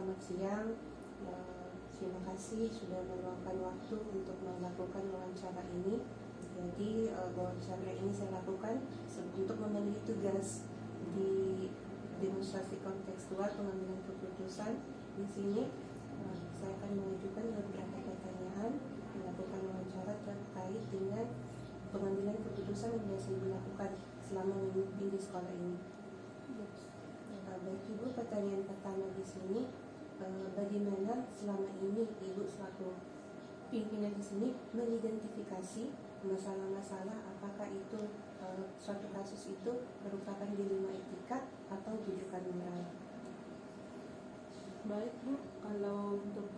Selamat siang. Terima kasih sudah meluangkan waktu untuk melakukan wawancara ini. Jadi wawancara ini saya lakukan untuk memenuhi tugas di demonstrasi kontekstual pengambilan keputusan. Di sini saya akan mengajukan beberapa pertanyaan, melakukan wawancara terkait dengan pengambilan keputusan yang biasa dilakukan selama memimpin di sekolah ini. Baik Ibu, pertanyaan pertama di sini, bagaimana selama ini Ibu selaku pimpinan di sini mengidentifikasi masalah-masalah, apakah itu suatu kasus itu merupakan dilema etika atau rujukan moral? Baik Bu, kalau untuk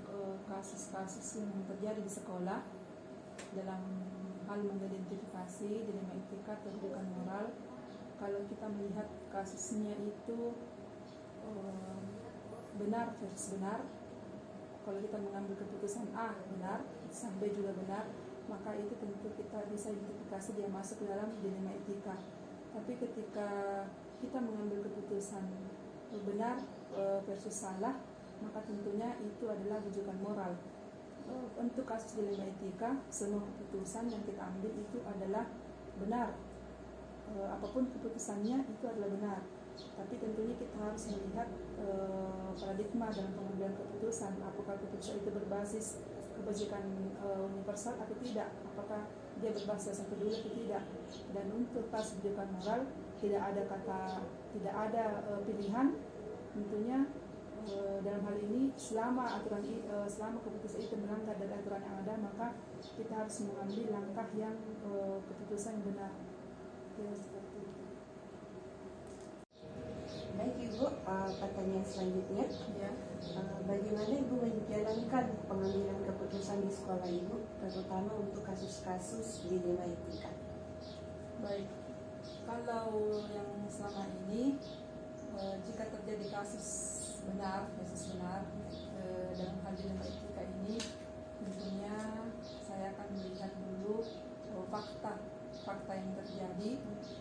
kasus-kasus yang terjadi di sekolah dalam hal mengidentifikasi dilema etika atau rujukan moral, kalau kita melihat kasusnya itu benar versus benar, kalau kita mengambil keputusan A benar, sampai juga benar, maka itu tentu kita bisa identifikasi dia masuk ke dalam dilema etika. Tapi ketika kita mengambil keputusan benar versus salah, maka tentunya itu adalah rujukan moral. Untuk kasus dilema etika, semua keputusan yang kita ambil itu adalah benar. Apapun keputusannya itu adalah benar. Tapi tentunya kita harus melihat paradigma dalam pengambilan keputusan. Apakah keputusan itu berbasis kebajikan universal atau tidak? Apakah dia berbasis yang peduli atau tidak? Dan untuk kasus rujukan moral, tidak ada pilihan. Tentunya dalam hal ini selama keputusan itu melanggar dari aturan yang ada, maka kita harus mengambil langkah yang keputusan yang benar. Ya, seperti itu. Baik Ibu, pertanyaan selanjutnya, Ya. bagaimana Ibu menjalankan pengambilan keputusan di sekolah Ibu, terutama untuk kasus-kasus dilema etika? Baik, kalau yang selama ini jika terjadi kasus benar versus benar dalam hal dilema etika ini, tentunya saya akan melihat dulu fakta yang terjadi.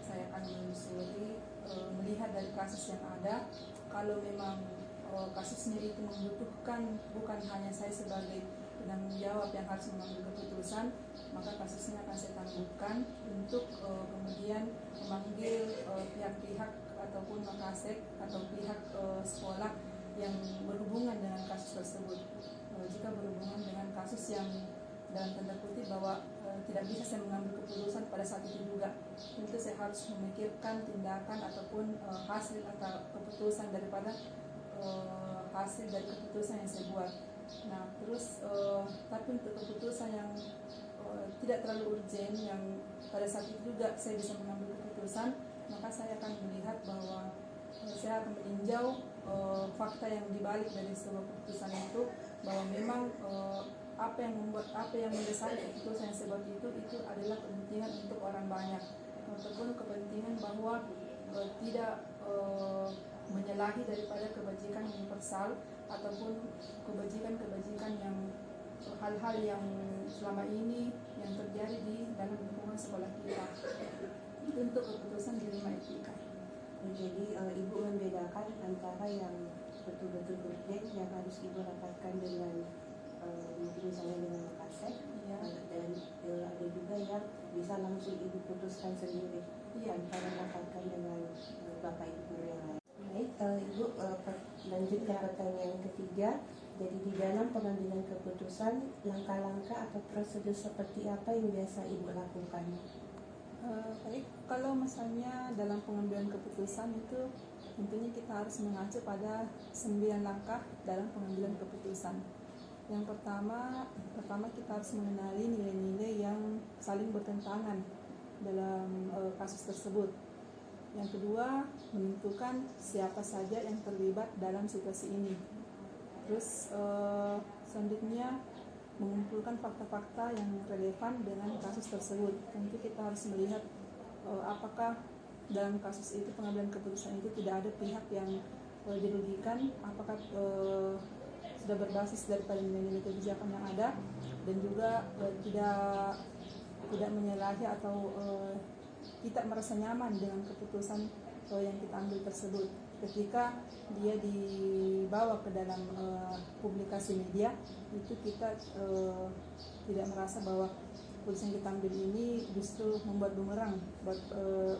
Saya akan menelusuri, melihat dari kasus yang ada. Kalau memang kasusnya itu membutuhkan bukan hanya saya sebagai penanggung jawab yang harus mengambil keputusan, maka kasusnya akan saya tangguhkan untuk kemudian memanggil pihak-pihak ataupun Mapolsek atau pihak sekolah yang berhubungan dengan kasus tersebut. Jika berhubungan dengan kasus yang dalam tanda kutip bahwa tidak bisa saya mengambil keputusan pada saat itu juga, tentu saya harus memikirkan tindakan ataupun hasil atau keputusan daripada hasil dari keputusan yang saya buat. Nah, terus tapi untuk keputusan yang tidak terlalu urgent, yang pada saat itu juga saya bisa mengambil keputusan, maka saya akan melihat bahwa saya akan meninjau fakta yang dibalik dari sebuah keputusan itu, bahwa memang apa yang mendasari keputusan yang saya buat itu adalah kepentingan untuk orang banyak, ataupun kepentingan bahwa tidak menyalahi daripada kebajikan universal ataupun kebajikan yang hal-hal yang selama ini yang terjadi di dalam lingkungan sekolah kita. Itu untuk keputusan dilema etika. Jadi Ibu membedakan antara yang betul-betul urgent yang harus Ibu rapatkan dengan mungkin misalnya dengan Mapolsek, dan ada juga yang bisa langsung Ibu putuskan sendiri tanpa rapatkan dengan Bapak Ibu yang lain. Baik, Ibu lanjut ke pertanyaan yang ketiga. Jadi di dalam pengambilan keputusan, langkah-langkah atau prosedur seperti apa yang biasa Ibu lakukan? Baik, kalau misalnya dalam pengambilan keputusan itu tentunya kita harus mengacu pada 9 langkah dalam pengambilan keputusan. Yang pertama kita harus mengenali nilai-nilai yang saling bertentangan dalam kasus tersebut. Yang kedua, menentukan siapa saja yang terlibat dalam situasi ini. Terus selanjutnya mengumpulkan fakta-fakta yang relevan dengan kasus tersebut. Tentu kita harus melihat apakah dalam kasus itu pengambilan keputusan itu tidak ada pihak yang dirugikan, apakah sudah berbasis daripada nilai-nilai kebijakan yang ada, dan juga tidak menyalahi atau tidak merasa nyaman dengan keputusan yang kita ambil tersebut. ketika dia dibawa ke dalam publikasi media, itu kita tidak merasa bahwa keputusan yang kita ambil ini justru membuat bumerang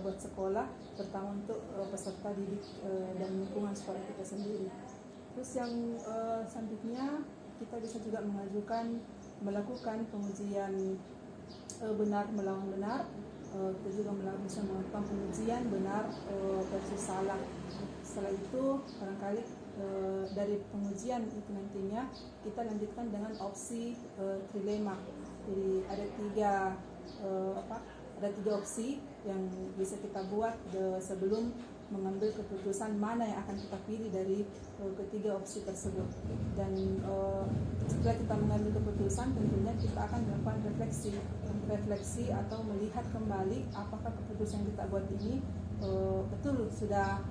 buat sekolah, terutama untuk peserta didik dan lingkungan sekolah kita sendiri. Terus yang selanjutnya kita bisa juga melakukan pengujian benar melawan benar. Kita juga bisa melakukan pengujian benar versus salah. Setelah itu barangkali dari pengujian itu nantinya kita lanjutkan dengan opsi trilema. Jadi ada tiga opsi yang bisa kita buat sebelum mengambil keputusan mana yang akan kita pilih dari ketiga opsi tersebut. Dan setelah kita mengambil keputusan, tentunya kita akan melakukan refleksi atau melihat kembali apakah keputusan yang kita buat ini betul sudah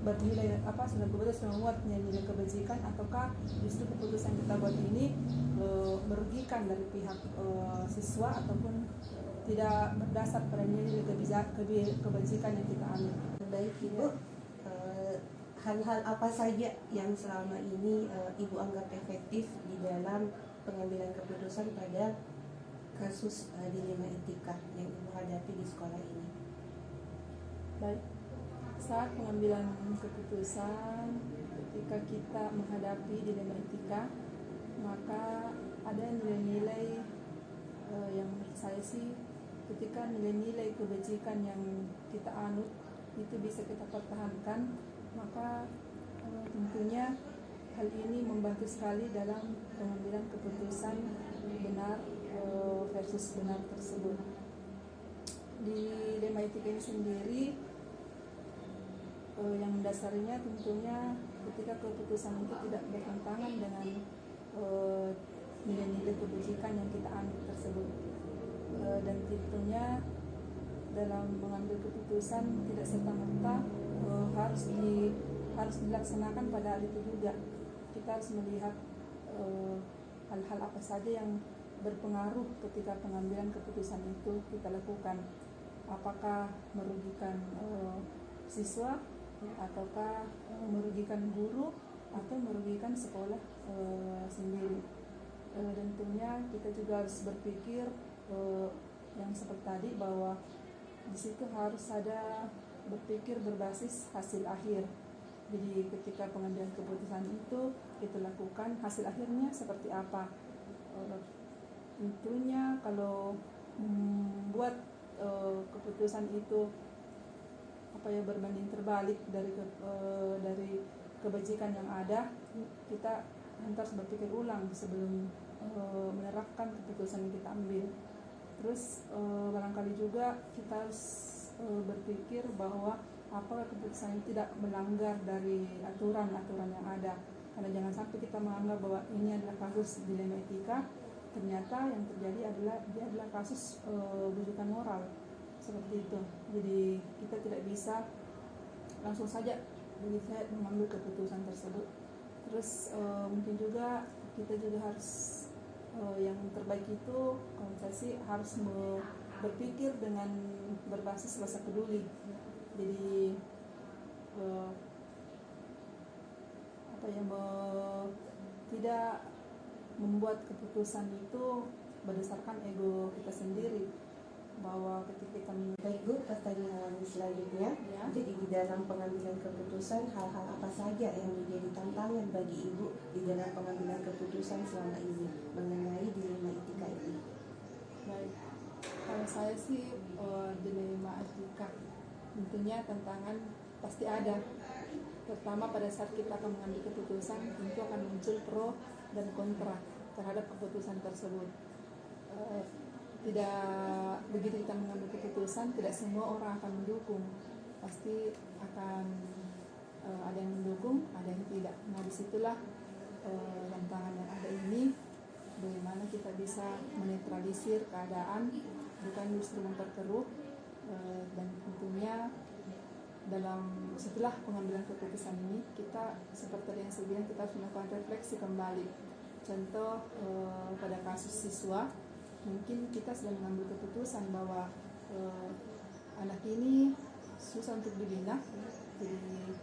bernilai sudah betul memuat nilai kebajikan, ataukah justru keputusan yang kita buat ini merugikan dari pihak siswa ataupun tidak berdasar pada nilai kebajikan yang kita ambil. Baik Ibu, hal-hal apa saja yang selama ini Ibu anggap efektif di dalam pengambilan keputusan pada kasus dilema etika yang Ibu hadapi di sekolah ini? Baik, saat pengambilan keputusan ketika kita menghadapi dilema etika, maka ada nilai-nilai yang menurut saya sih, ketika nilai-nilai kebajikan yang kita anut itu bisa kita pertahankan, maka tentunya hal ini membantu sekali dalam pengambilan keputusan benar versus benar tersebut. Di dilema etika ini sendiri, yang mendasarinya tentunya ketika keputusan itu tidak bertentangan dengan nilai-nilai kebajikan yang kita anut tersebut, dan tentunya dalam mengambil keputusan tidak serta-merta harus dilaksanakan pada hal itu juga. Kita harus melihat hal-hal apa saja yang berpengaruh ketika pengambilan keputusan itu kita lakukan. Apakah merugikan siswa, ataukah merugikan guru, atau merugikan sekolah sendiri. Dan tentunya kita juga harus berpikir yang seperti tadi, bahwa di situ harus ada berpikir berbasis hasil akhir. Jadi ketika pengambilan keputusan itu kita lakukan, hasil akhirnya seperti apa? Tentunya kalau membuat keputusan itu berbanding terbalik dari kebajikan yang ada, kita harus berpikir ulang sebelum menerapkan keputusan yang kita ambil. Terus barangkali juga kita harus berpikir bahwa apakah keputusan ini tidak melanggar dari aturan-aturan yang ada. Karena jangan sampai kita menganggap bahwa ini adalah kasus dilema etika, ternyata yang terjadi dia adalah kasus bujukan moral, seperti itu. Jadi kita tidak bisa langsung saja mengambil keputusan tersebut. Terus mungkin juga kita juga harus yang terbaik itu, kalau saya sih, harus berpikir dengan berbasis rasa peduli. Jadi tidak membuat keputusan itu berdasarkan ego kita sendiri, bahwa ketika kita Baik Bu, pertanyaan selanjutnya, ya. Jadi di dalam pengambilan keputusan, hal-hal apa saja yang menjadi tantangan bagi Ibu di dalam pengambilan keputusan selama ini mengenai dilema etika ini? Baik, kalau saya sih dilema etika, tentunya tantangan pasti ada. Terutama pada saat kita akan mengambil keputusan, tentu akan muncul pro dan kontra terhadap keputusan tersebut. Tidak begitu kita mengambil keputusan, tidak semua orang akan mendukung. Pasti akan ada yang mendukung, ada yang tidak. Nah, disitulah tantangan yang ada ini, bagaimana kita bisa menetralisir keadaan, bukan justru memperkeruh. Dan tentunya setelah pengambilan keputusan ini, kita seperti yang saya bilang, kita harus melakukan refleksi kembali. Contoh pada kasus siswa, mungkin kita sudah mengambil keputusan bahwa anak ini susah untuk dibina. Jadi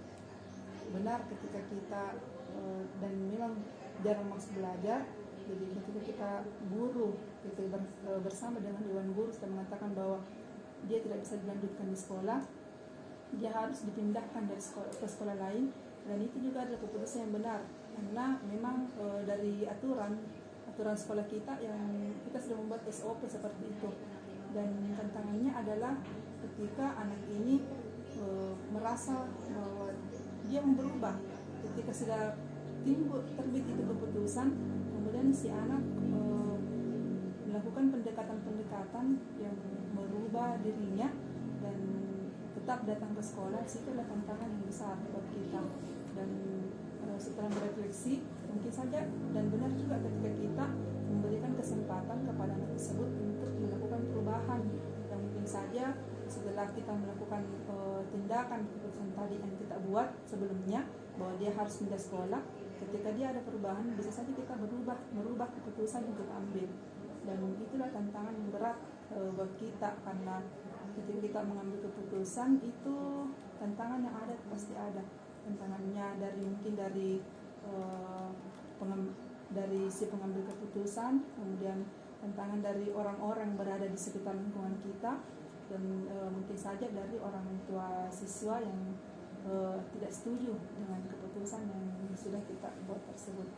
benar ketika kita dan memang jarang masuk belajar, jadi ketika kita guru itu bersama dengan dewan guru sudah mengatakan bahwa dia tidak bisa dilanjutkan di sekolah, dia harus dipindahkan dari sekolah ke sekolah lain, dan itu juga adalah keputusan yang benar karena memang dari aturan sekolah kita yang kita sudah membuat SOP seperti itu. Dan tantangannya adalah ketika anak ini merasa bahwa dia mau berubah, ketika sudah terbit itu keputusan, kemudian si anak melakukan pendekatan yang merubah dirinya dan tetap datang ke sekolah. Itu adalah tantangan yang besar buat kita. Dan setelah berefleksi, mungkin saja dan benar juga ketika kita memberikan kesempatan kepada anak tersebut untuk melakukan perubahan, yang mungkin saja setelah kita melakukan tindakan keputusan tadi yang kita buat sebelumnya bahwa dia harus pindah sekolah, ketika dia ada perubahan bisa saja kita merubah keputusan yang kita ambil. Dan itulah tantangan yang berat buat kita, karena ketika kita mengambil keputusan itu tantangan yang ada pasti ada. Tantangannya dari si pengambil keputusan, kemudian tantangan dari orang-orang berada di sekitar lingkungan kita, dan mungkin saja dari orang tua siswa yang tidak setuju dengan keputusan yang sudah kita buat tersebut.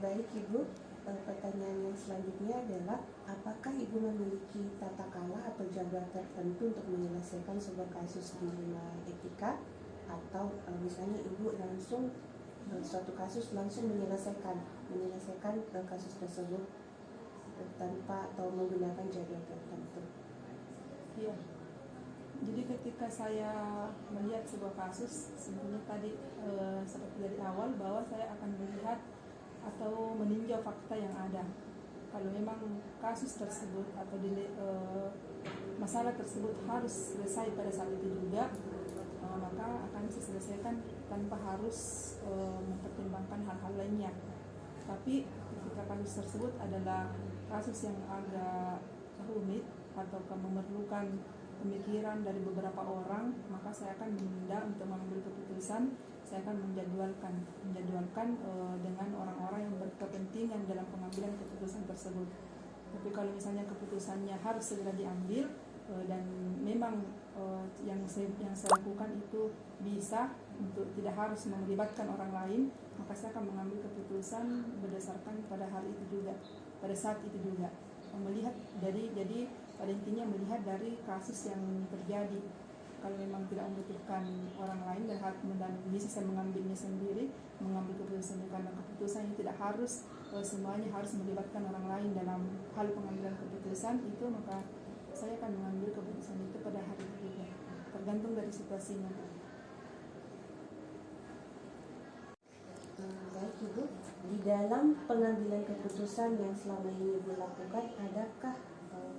Baik Ibu, pertanyaan yang selanjutnya adalah apakah Ibu memiliki tata krama atau jadwal tertentu untuk menyelesaikan sebuah kasus di Dilema Etika, atau misalnya Ibu langsung suatu kasus langsung menyelesaikan kasus tersebut tanpa atau menggunakan jadwal tertentu? Iya. Jadi ketika saya melihat sebuah kasus, sebenarnya tadi seperti dari awal bahwa saya akan melihat atau meninjau fakta yang ada. Kalau memang kasus tersebut atau masalah tersebut harus selesai pada saat itu juga, maka akan diselesaikan tanpa harus mempertimbangkan hal-hal lainnya. Tapi ketika kasus tersebut adalah kasus yang agak rumit atau memerlukan pemikiran dari beberapa orang, maka saya akan menunda untuk mengambil keputusan. Saya akan menjadwalkan dengan orang-orang yang berkepentingan dalam pengambilan keputusan tersebut. Tapi kalau misalnya keputusannya harus segera diambil dan memang yang saya lakukan itu bisa untuk tidak harus melibatkan orang lain, maka saya akan mengambil keputusan berdasarkan pada hal itu juga, pada saat itu juga. Jadi pada intinya melihat dari kasus yang terjadi. Kalau memang tidak membutuhkan orang lain dan bisa saya mengambilnya sendiri, mengambil keputusan, karena keputusan ini tidak harus semuanya harus melibatkan orang lain dalam hal pengambilan keputusan itu, maka saya akan mengambil keputusan itu pada hari itu juga, tergantung dari situasinya. Baik Ibu, di dalam pengambilan keputusan yang selama ini Ibu lakukan, adakah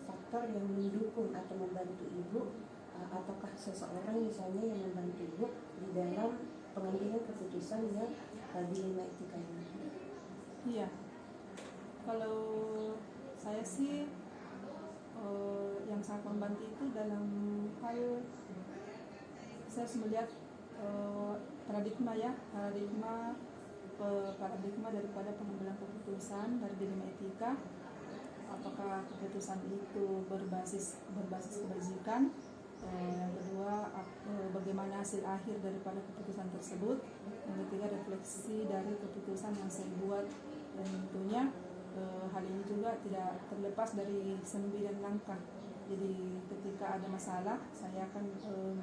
faktor yang mendukung atau membantu Ibu, ataukah seseorang misalnya yang membantu Ibu di dalam pengambilan keputusan yang dilema etika ini? Iya, kalau saya sih yang sangat membantu itu dalam hal saya harus melihat paradigma daripada pengambilan keputusan dari dilema etika. Apakah keputusan itu berbasis kebajikan? Yang kedua, bagaimana hasil akhir daripada keputusan tersebut? Yang ketiga, refleksi dari keputusan yang saya buat. Dan tentunya hal ini juga tidak terlepas dari 9 langkah. Jadi ketika ada masalah, saya akan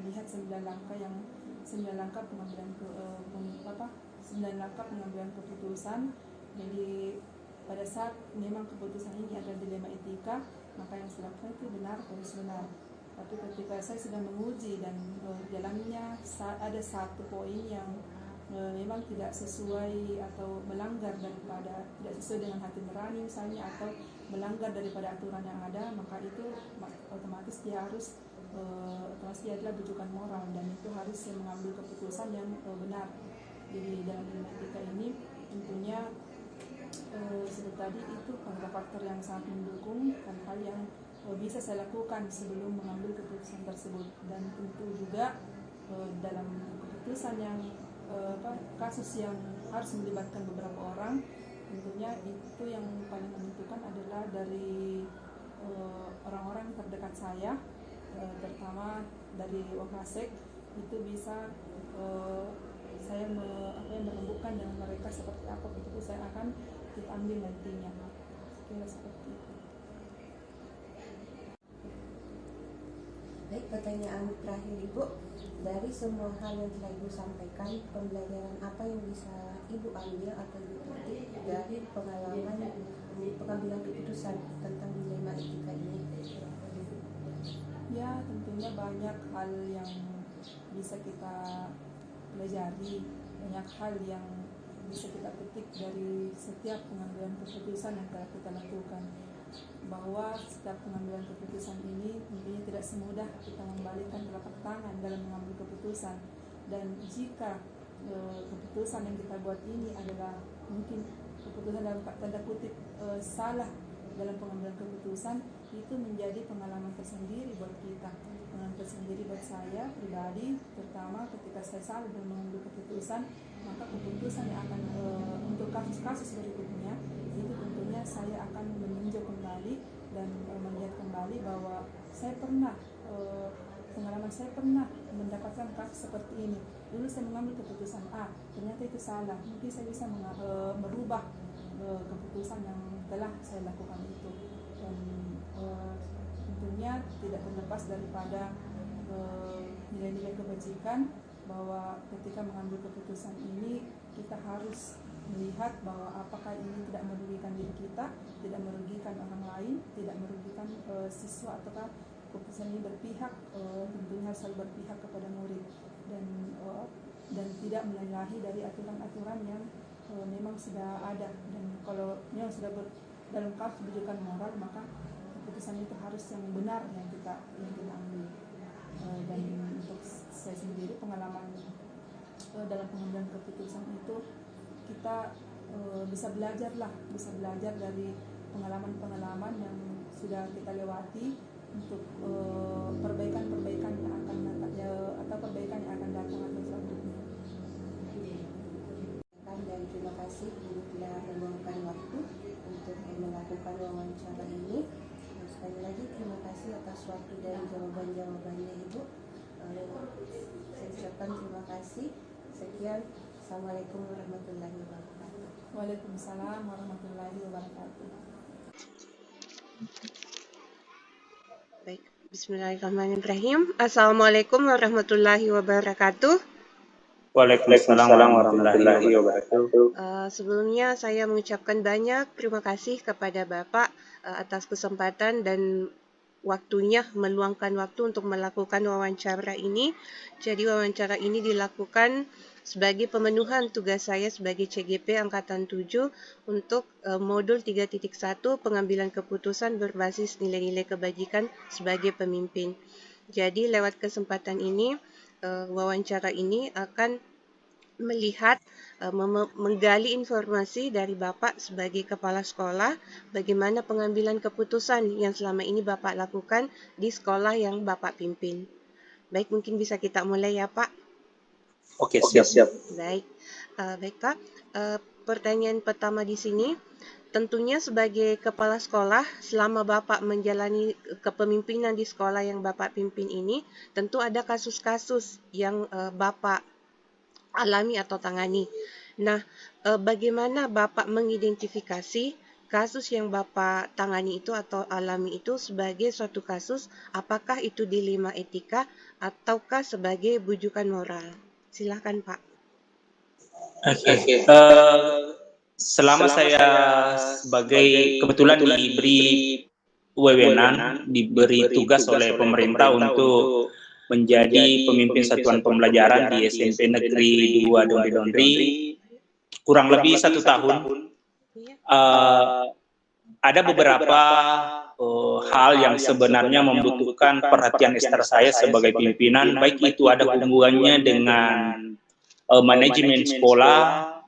melihat 9 langkah pengambilan keputusan. Jadi pada saat memang keputusan ini ada dilema etika, maka yang saya lakukan itu benar harus benar. Tapi ketika saya sedang menguji dan dalamnya ada satu poin yang memang tidak sesuai atau melanggar daripada, tidak sesuai dengan hati nurani misalnya, atau melanggar daripada aturan yang ada, maka itu otomatis dia adalah bujukan moral, dan itu harus mengambil keputusan yang benar. Jadi dalam dilema etika ini tentunya seperti tadi itu faktor-faktor yang sangat mendukung, hal-hal yang bisa saya lakukan sebelum mengambil keputusan tersebut. Dan tentu juga dalam keputusan yang kasus yang harus melibatkan beberapa orang, tentunya itu yang paling menentukan adalah dari orang-orang terdekat saya, terutama dari Wakasek. Itu bisa saya merembukkan dengan mereka seperti apa keputusan saya akan kita ambil nantinya. Kira seperti itu. Baik, pertanyaan terakhir Ibu, dari semua hal yang telah Ibu sampaikan, pembelajaran apa yang bisa Ibu ambil atau Ibu petik dari pengalaman pengambilan keputusan tentang dilema etika ini? Ya, tentunya banyak hal yang bisa kita pelajari, banyak hal yang bisa kita petik dari setiap pengambilan keputusan yang telah kita lakukan. Bahwa setiap pengambilan keputusan ini tentunya tidak semudah kita membalikkan telapak tangan dalam mengambil keputusan. Dan jika keputusan yang kita buat ini adalah mungkin keputusan dalam tanda kutip salah dalam pengambilan keputusan, itu menjadi pengalaman tersendiri buat kita, pengalaman tersendiri buat saya pribadi, terutama ketika saya salah dalam mengambil keputusan, maka keputusan yang akan untuk kasus-kasus berikutnya itu tentunya saya akan meninjau kembali dan melihat kembali bahwa saya pernah pengalaman saya pernah mendapatkan kasus seperti ini. Dulu saya mengambil keputusan A, ternyata itu salah. Mungkin saya bisa merubah keputusan yang telah saya lakukan itu. Dan tentunya tidak terlepas daripada nilai-nilai kebajikan, bahwa ketika mengambil keputusan ini kita harus melihat bahwa apakah ini tidak merugikan diri kita, tidak merugikan orang lain, tidak merugikan siswa, ataukah keputusan ini berpihak, tentunya harus selalu berpihak kepada murid, dan tidak menyalahi dari aturan-aturan yang memang sudah ada. Dan kalau memang sudah dalam kasus kebijakan moral, maka keputusan itu harus yang benar yang kita ambil. Dan untuk saya sendiri, pengalaman dalam pengambilan keputusan itu kita bisa belajar dari pengalaman-pengalaman yang sudah kita lewati untuk perbaikan-perbaikan yang akan datang, atau perbaikan yang akan datang atau selanjutnya. Dan terima kasih Ibu telah meluangkan waktu untuk melakukan wawancara ini. Sekali lagi terima kasih atas waktu dan jawaban-jawabannya Ibu. Saya ucapkan terima kasih. Sekian. Assalamualaikum warahmatullahi wabarakatuh. Waalaikumsalam warahmatullahi wabarakatuh. Baik, bismillahirrahmanirrahim. Assalamualaikum warahmatullahi wabarakatuh. Waalaikumsalam warahmatullahi wabarakatuh. Sebelumnya saya mengucapkan banyak terima kasih kepada Bapak atas kesempatan dan waktunya, meluangkan waktu untuk melakukan wawancara ini. Jadi wawancara ini dilakukan sebagai pemenuhan tugas saya sebagai CGP Angkatan 7 untuk modul 3.1 pengambilan keputusan berbasis nilai-nilai kebajikan sebagai pemimpin. Jadi lewat kesempatan ini, wawancara ini akan melihat, menggali informasi dari Bapak sebagai kepala sekolah, bagaimana pengambilan keputusan yang selama ini Bapak lakukan di sekolah yang Bapak pimpin. Baik, mungkin bisa kita mulai ya Pak. Oke, siap. Baik, baik Pak. Pertanyaan pertama di sini, tentunya sebagai kepala sekolah, selama Bapak menjalani kepemimpinan di sekolah yang Bapak pimpin ini, tentu ada kasus-kasus yang Bapak alami atau tangani. Nah, bagaimana Bapak mengidentifikasi kasus yang Bapak tangani itu atau alami itu sebagai suatu kasus, apakah itu dilema etika ataukah sebagai bujukan moral? Silakan Pak. Oke. Selama saya sebagai kebetulan diberi wewenang, diberi tugas oleh pemerintah untuk menjadi pemimpin satuan pembelajaran di SMP Negeri 2 Dondri, kurang lebih 1 tahun. Ada beberapa hal yang sebenarnya membutuhkan perhatian ekstra saya sebagai pimpinan, baik itu ada hubungannya dengan manajemen sekolah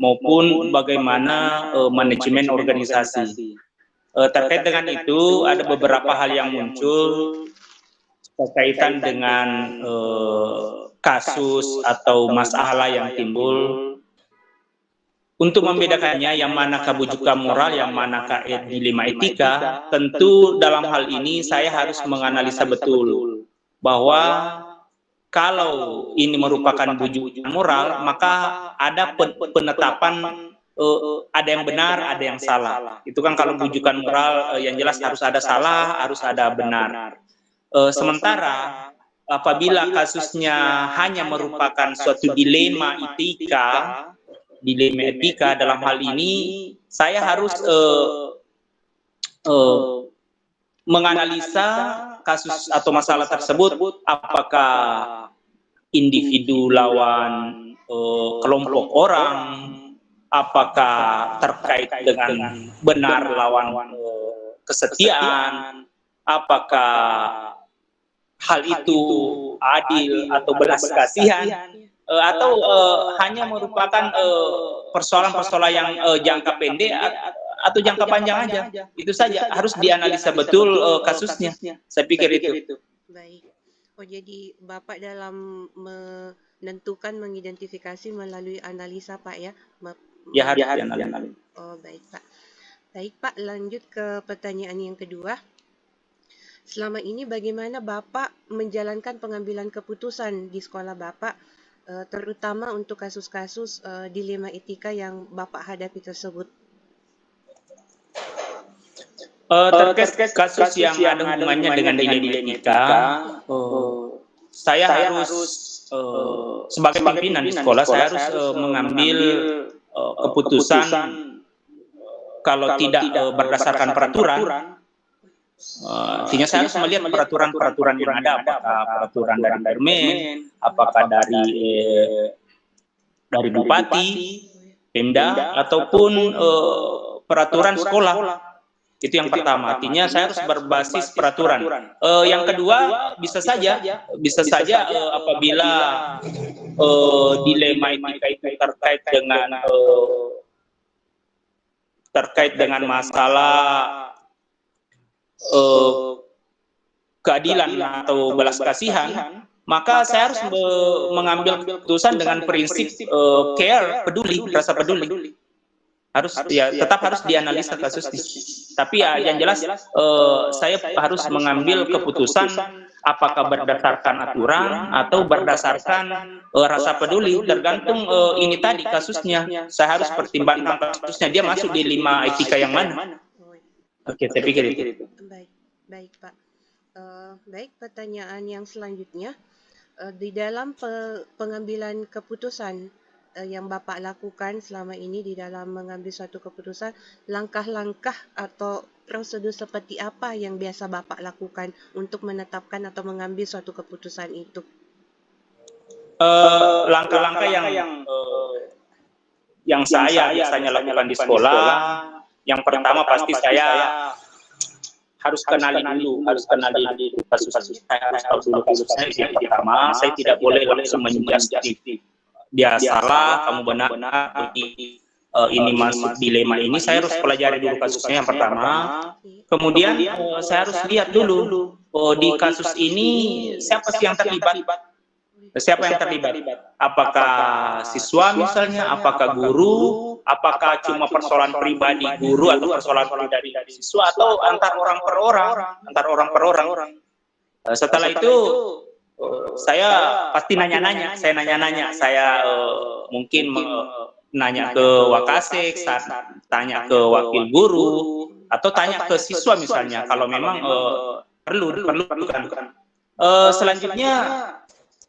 maupun bagaimana manajemen organisasi. Terkait dengan itu ada beberapa hal yang muncul berkaitan dengan kasus atau masalah yang timbul. Untuk membedakannya yang manakah bujukan moral, yang manakah dilema etika, tentu dalam hal ini saya harus menganalisa betul bahwa kalau ini merupakan bujukan moral, maka ada penetapan ada yang benar, ada yang salah. Itu kan kalau bujukan moral yang jelas harus ada salah, harus ada benar. Sementara apabila kasusnya hanya merupakan suatu dilema etika dalam hal ini saya harus menganalisa kasus atau masalah tersebut, apakah individu lawan kelompok orang, apakah terkait dengan benar lawan kesetiaan, apakah hal itu adil atau belas kasihan, atau hanya merupakan persoalan-persoalan yang jangka pendek atau jangka panjang aja. Itu saja, harus dianalisa betul kasusnya. Saya pikir itu. Baik. Oh, jadi Bapak dalam menentukan, mengidentifikasi melalui analisa, Pak, ya? Ya, harus dianalisa. Oh, baik, Pak. Baik, Pak, lanjut ke pertanyaan yang kedua. Selama ini bagaimana Bapak menjalankan pengambilan keputusan di sekolah Bapak, terutama untuk kasus-kasus dilema etika yang Bapak hadapi tersebut? Terkait kasus yang ada hubungannya dengan dilema etika, saya harus sebagai pimpinan di sekolah, saya harus mengambil keputusan kalau tidak berdasarkan peraturan. Artinya saya harus melihat peraturan-peraturan yang ada, apakah peraturan dari Permen, apakah dari Bupati, Pemda, ataupun peraturan sekolah. Itu yang pertama. Artinya saya harus berbasis peraturan. Yang kedua, bisa saja apabila dilema etika itu terkait dengan masalah keadilan atau belas kasihan, maka saya harus mengambil keputusan dengan prinsip care, peduli, rasa peduli. Tetap harus dianalisa kasusnya. Tapi yang jelas saya harus mengambil keputusan apakah berdasarkan aturan atau berdasarkan rasa peduli, tergantung ini tadi kasusnya. Saya harus pertimbangkan kasusnya, dia masuk di 5 etika yang mana. Oke, saya pikir itu. Baik, Pak. Baik, pertanyaan yang selanjutnya, di dalam pengambilan keputusan yang Bapak lakukan selama ini di dalam mengambil suatu keputusan, langkah-langkah atau prosedur seperti apa yang biasa Bapak lakukan untuk menetapkan atau mengambil suatu keputusan itu? Langkah-langkah yang saya biasanya lakukan di sekolah, yang pertama pasti saya harus kenali dulu kasus. Saya harus tahu dulu kasusnya yang pertama. Saya tidak boleh langsung menjudge dia salah, kamu benar, ini masuk dilema ini. Saya harus pelajari dulu kasusnya yang pertama. Kemudian saya harus lihat dulu di kasus ini siapa sih yang terlibat. Siapa yang terlibat? Apakah siswa misalnya, apakah guru, apakah cuma persoalan pribadi guru atau persoalan pribadi dari siswa, atau antar orang per orang. Setelah itu saya pasti nanya-nanya, saya mungkin nanya ke Wakasek, tanya ke wakil guru, atau tanya ke siswa misalnya kalau memang perlu kan. Selanjutnya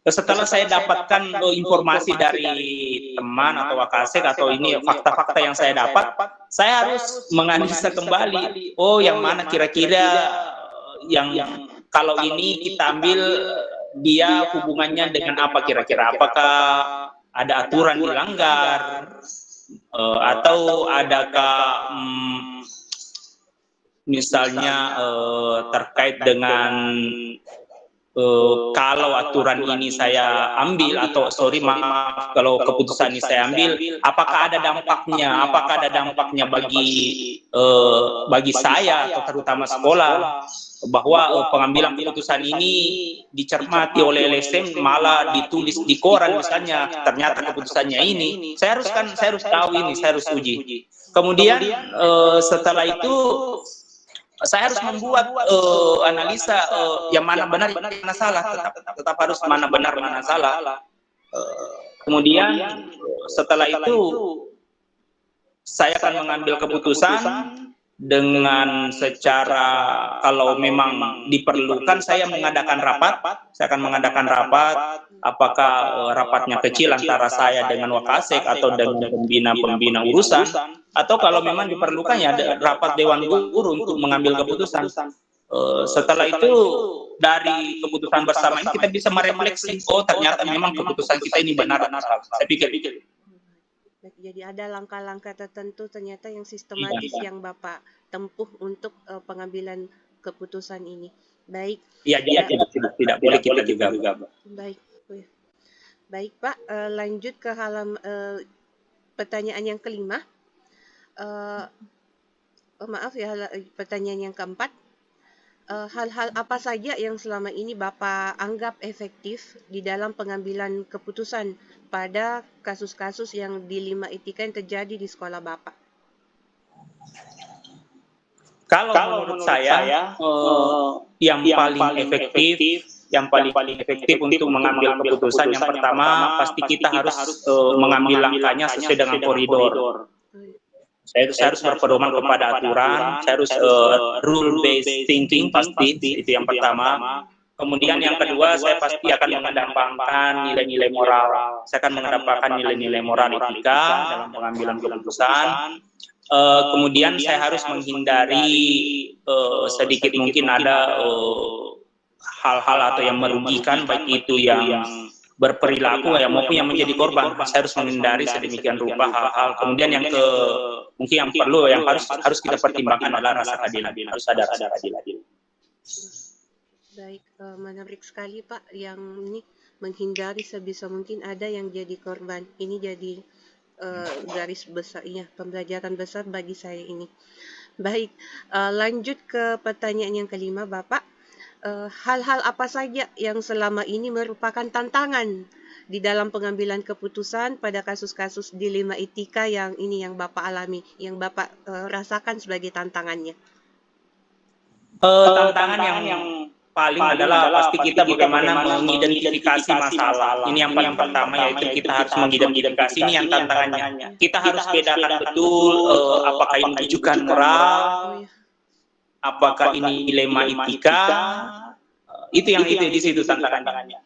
setelah saya dapatkan informasi dari teman atau Wakasek atau ini fakta-fakta yang saya dapat, saya harus menganalisa kembali. Oh, yang mana kira-kira yang kalau ini kita ambil dia hubungannya dengan apa kira-kira? Apakah ada aturan dilanggar atau adakah misalnya terkait dengan kalau aturan ini saya ambil, atau sorry maaf, kalau keputusan ini saya ambil, apakah ada dampaknya? Apakah ada dampaknya bagi saya atau terutama sekolah, bahwa pengambilan keputusan ini dicermati oleh LSM, malah ditulis di koran misalnya, ternyata keputusannya ini, saya harus tahu ini, saya harus uji. Kemudian setelah itu saya harus membuat analisa yang mana benar, yang mana salah, tetap harus mana benar, mana salah. Kemudian setelah itu saya akan mengambil keputusan dengan secara, kalau memang diperlukan saya mengadakan rapat, saya akan mengadakan rapat, apakah rapatnya kecil antara saya dengan Wakasek atau dengan pembina urusan, atau kalau memang diperlukan ya ada rapat Dewan Guru untuk mengambil keputusan. Setelah itu dari keputusan bersama ini kita bisa merefleksi, oh ternyata memang keputusan kita ini benar atau salah. Saya pikir. Jadi ada langkah-langkah tertentu ternyata yang sistematis yang Bapak tempuh untuk pengambilan keputusan ini. Baik. Iya, tidak boleh kita juga. Baik. Baik Pak, lanjut ke pertanyaan yang kelima. Maaf ya, pertanyaan yang keempat. Hal-hal apa saja yang selama ini Bapak anggap efektif di dalam pengambilan keputusan pada kasus-kasus yang di 5 etika yang terjadi di sekolah Bapak? Kalau menurut saya yang paling efektif untuk mengambil keputusan, yang pertama pasti kita harus mengambil langkahnya sesuai dengan koridor. Saya harus berpedoman kepada aturan, saya harus rule based thinking, pasti itu yang pertama. Kemudian yang kedua, saya pasti akan mengedepankan nilai-nilai moral. Saya akan mengedepankan nilai-nilai moral etika dalam pengambilan keputusan. Kemudian saya harus menghindari sedikit mungkin ada hal-hal atau yang merugikan, baik itu yang berperilaku maupun yang menjadi korban. Saya harus menghindari sedemikian rupa hal-hal. Kemudian yang mungkin yang perlu, yang harus kita pertimbangkan adalah rasa keadilan. Harus ada rasa keadilan. Baik, menarik sekali Pak, yang ini menghindari sebisa mungkin ada yang jadi korban. Ini jadi garis besarnya, pembelajaran besar bagi saya ini. Baik, lanjut ke pertanyaan yang kelima Bapak. Hal-hal apa saja yang selama ini merupakan tantangan di dalam pengambilan keputusan pada kasus-kasus dilema etika yang ini yang Bapak alami, yang Bapak rasakan sebagai tantangannya? Tantangan yang paling adalah pasti kita bagaimana mengidentifikasi masalah. Ini yang paling pertama, yaitu kita harus mengidentifikasi, ini yang tantangannya. Kita harus bedakan betul apakah ini rujukan moral, apakah ini dilema etika, itu di situ tantangannya.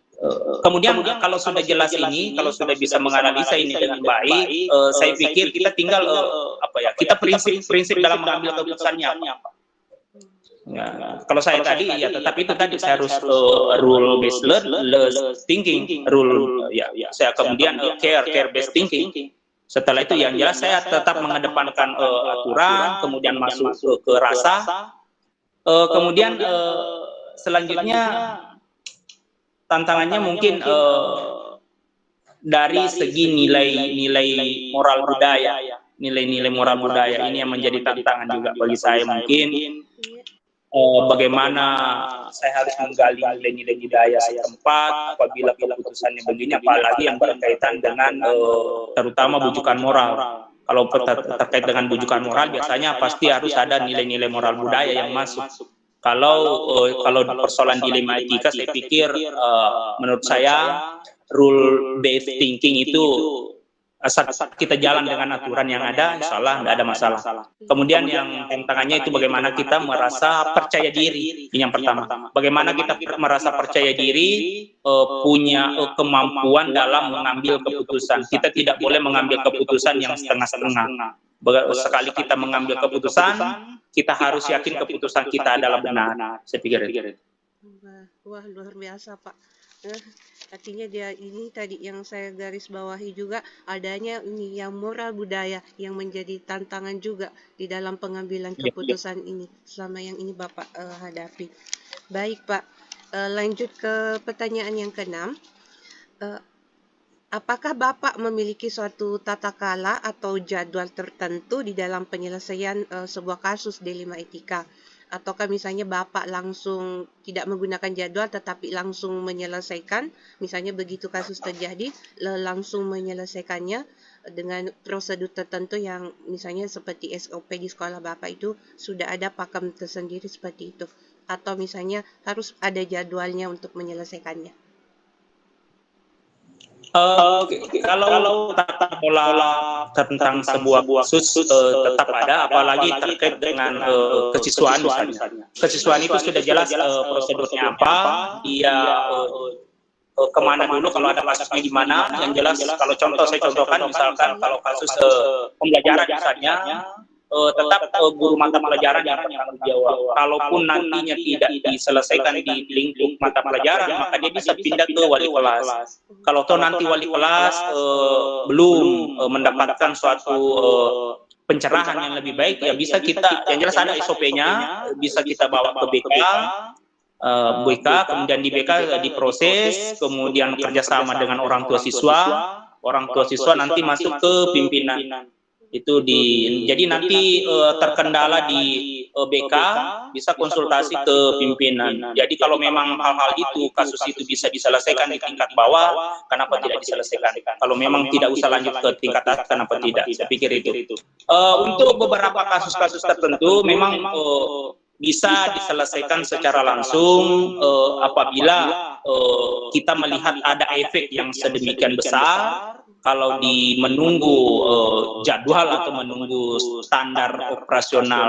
Kemudian kalau sudah jelas ini, kalau sudah bisa menganalisa ini dengan baik, saya pikir kita tinggal kita prinsip dalam mengambil keputusannya apa. Ya, kalau saya tadi ya tetap itu tadi, saya harus rule based thinking, saya kemudian care based thinking. Setelah itu yang jelas saya tetap mengedepankan aturan, kemudian masuk ke rasa. Kemudian selanjutnya tantangannya mungkin dari segi nilai-nilai moral budaya. Nilai-nilai moral budaya ini yang menjadi tantangan juga bagi saya mungkin. Bagaimana saya harus menggali nilai-nilai budaya setempat apabila keputusannya begini, apalagi yang berkaitan dengan terutama bujukan moral. Kalau terkait dengan bujukan moral biasanya pasti harus ada nilai-nilai moral budaya yang masuk. Kalau persoalan dilema etika, saya pikir menurut saya rule based thinking itu asal kita jalan dengan aturan yang ada, insya Allah tidak ada masalah. Kemudian yang tantangannya itu bagaimana kita merasa percaya diri. Ini yang pertama. Bagaimana kita merasa percaya diri, punya kemampuan dalam mengambil keputusan. Kita tidak boleh mengambil keputusan yang setengah-setengah. Sekali kita mengambil keputusan, kita harus yakin keputusan kita adalah benar. Saya pikir itu. Wah, luar biasa Pak. Artinya dia ini tadi yang saya garis bawahi juga, adanya ini yang moral budaya yang menjadi tantangan juga di dalam pengambilan keputusan ini selama yang ini Bapak hadapi. Baik Pak, Lanjut ke pertanyaan yang keenam. Apakah Bapak memiliki suatu tata kala atau jadual tertentu di dalam penyelesaian sebuah kasus D5 Etika? Ataukah misalnya Bapak langsung tidak menggunakan jadwal tetapi langsung menyelesaikan, misalnya begitu kasus terjadi, langsung menyelesaikannya dengan prosedur tertentu yang misalnya seperti SOP di sekolah Bapak itu sudah ada pakem tersendiri seperti itu? Atau misalnya harus ada jadwalnya untuk menyelesaikannya? Kalau tata pola tentang sebuah kasus tetap ada, apalagi terkait dengan kesiswaan misalnya. Kesiswaan itu sudah jelas prosedurnya apa, dia kemana dulu kalau ada kasusnya di mana. Yang jelas kalau saya contohkan misalkan kalau kasus pembelajaran misalnya, tetap guru mata pelajaran yang bertanggung jawab. Kalaupun nantinya tidak diselesaikan di lingkup mata pelajaran, maka dia bisa pindah ke wali kelas. Kalau toh nanti wali kelas belum mendapatkan suatu pencerahan yang lebih baik, ya bisa kita, yang jelas ada SOP-nya, bisa kita bawa ke BK, kemudian di BK diproses, kemudian kerjasama dengan orang tua siswa nanti masuk ke pimpinan. Itu jadi nanti terkendala di BK bisa konsultasi ke pimpinan. Jadi kalau memang hal-hal itu, kasus itu bisa diselesaikan di tingkat bawah, kenapa tidak diselesaikan? Kalau memang tidak usah lanjut ke tingkat atas, kenapa tidak? Saya pikir itu. Untuk beberapa kasus-kasus tertentu memang bisa diselesaikan secara langsung apabila kita melihat ada efek yang sedemikian besar. Kalau menunggu jadwal atau menunggu standar operasional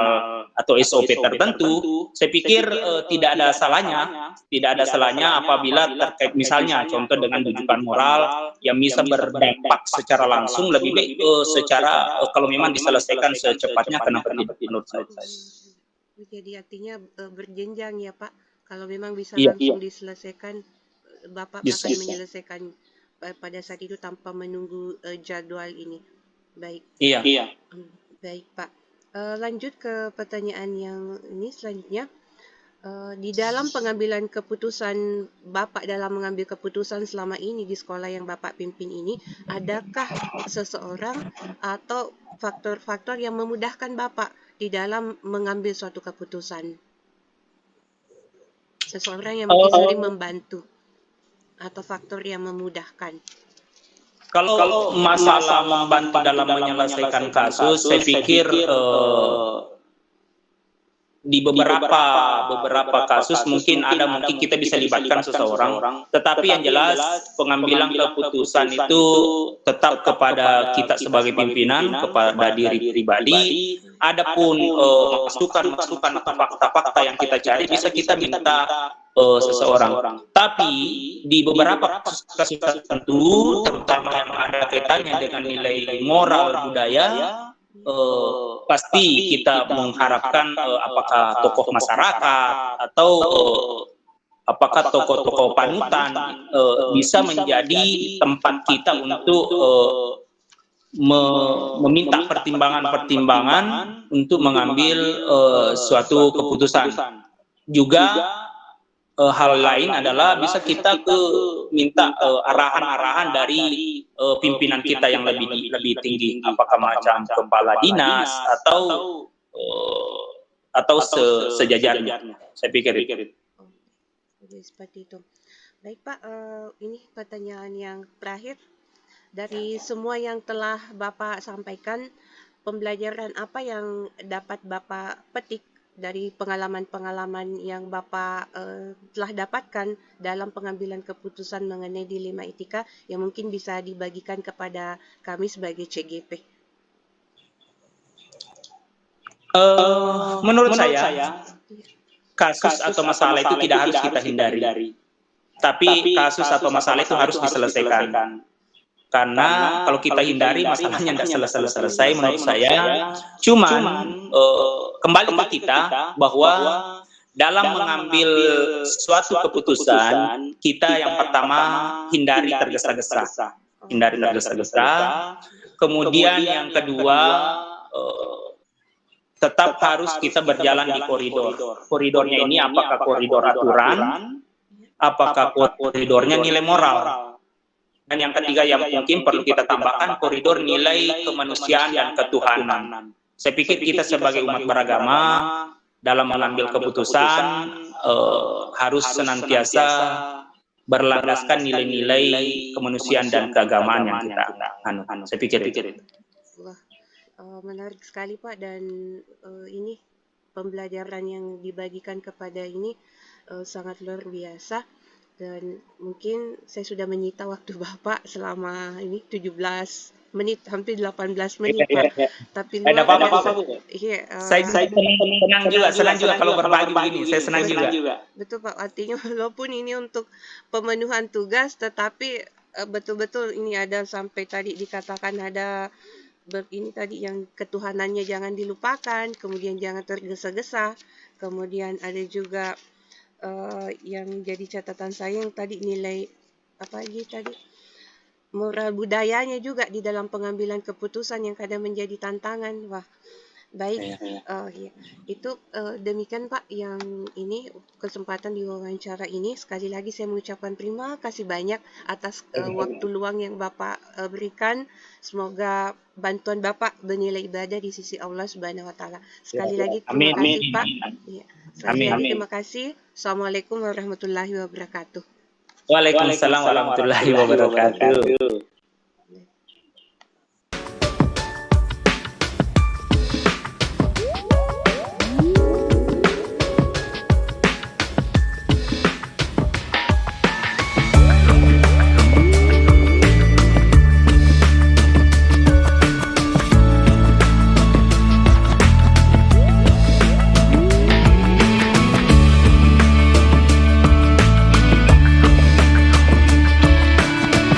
atau SOP tertentu, saya pikir tidak ada salahnya apabila terkait misalnya contoh dengan rujukan moral yang bisa berdampak secara langsung, lebih baik secara kalau memang diselesaikan secepatnya, kenapa tidak menurut saya. Jadi artinya berjenjang ya Pak, kalau memang bisa langsung diselesaikan, Bapak akan menyelesaikan pada saat itu tanpa menunggu jadwal ini. Baik. Iya. Baik Pak. Lanjut ke pertanyaan yang ini selanjutnya. Di dalam pengambilan keputusan Bapak dalam mengambil keputusan selama ini di sekolah yang Bapak pimpin ini, adakah seseorang atau faktor-faktor yang memudahkan Bapak di dalam mengambil suatu keputusan? Seseorang yang mungkin sering membantu atau faktor yang memudahkan? Kalau masalah membantu dalam menyelesaikan kasus, saya pikir di beberapa kasus mungkin kita bisa libatkan seseorang, tetapi yang jelas pengambilan keputusan itu tetap kepada kita sebagai pimpinan, kepada diri pribadi. Adapun masukan atau fakta-fakta yang kita cari bisa kita minta seseorang. Tapi di beberapa kasus tertentu, terutama yang ada kaitannya dengan nilai moral budaya, pasti kita mengharapkan apakah tokoh masyarakat atau apakah tokoh-tokoh panutan bisa menjadi tempat kita untuk meminta pertimbangan-pertimbangan untuk mengambil suatu keputusan. Juga hal lain adalah bisa kita minta arahan-arahan dari pimpinan kita yang lebih tinggi, apakah macam kepala dinas atau sejajarnya. Saya pikir itu. Seperti itu. Baik Pak, ini pertanyaan yang terakhir. Dari semua yang telah Bapak sampaikan, pembelajaran apa yang dapat Bapak petik dari pengalaman-pengalaman yang Bapak telah dapatkan dalam pengambilan keputusan mengenai dilema etika yang mungkin bisa dibagikan kepada kami sebagai CGP? Menurut saya, kasus atau masalah itu tidak harus kita hindari. Tapi kasus atau masalah itu harus diselesaikan. Karena kalau kita hindari, masalahnya tidak selesai menurut saya. Cuman kembali ke kita bahwa dalam mengambil suatu keputusan, kita yang pertama hindari tergesa-gesa. Kemudian yang kedua, tetap harus kita berjalan di koridor. Koridornya ini apakah koridor aturan apakah koridornya nilai moral. Dan yang ketiga yang mungkin perlu kita tambahkan, koridor nilai kemanusiaan dan ketuhanan. Saya pikir kita sebagai umat beragama dalam mengambil keputusan harus senantiasa berlandaskan nilai-nilai kemanusiaan dan keagamaan yang kita anut. Saya pikir itu. Wah, menarik sekali Pak, dan ini pembelajaran yang dibagikan kepada ini sangat luar biasa, dan mungkin saya sudah menyita waktu Bapak selama ini 17 menit, hampir 18 menit Pak. Tapi Ada luar apa-apa, biasa. Bu. Iya, Saya senang juga kalau berbagi begini. Saya senang juga. betul Pak, artinya walaupun ini untuk pemenuhan tugas, tetapi betul-betul ini ada sampai tadi dikatakan ada ini tadi yang ketuhanannya jangan dilupakan, kemudian jangan tergesa-gesa, kemudian ada juga yang jadi catatan saya yang tadi nilai apa lagi tadi, moral budayanya juga di dalam pengambilan keputusan yang kadang menjadi tantangan. Wah, baik. Ya. Itu demikian Pak yang ini kesempatan di wawancara ini. Sekali lagi saya mengucapkan terima kasih banyak atas waktu luang yang Bapak berikan. Semoga bantuan Bapak bernilai ibadah di sisi Allah Subhanahu wa taala. Sekali lagi terima kasih Pak. Ya. Sekali lagi terima kasih. Assalamualaikum warahmatullahi wabarakatuh. Waalaikumsalam warahmatullahi wabarakatuh.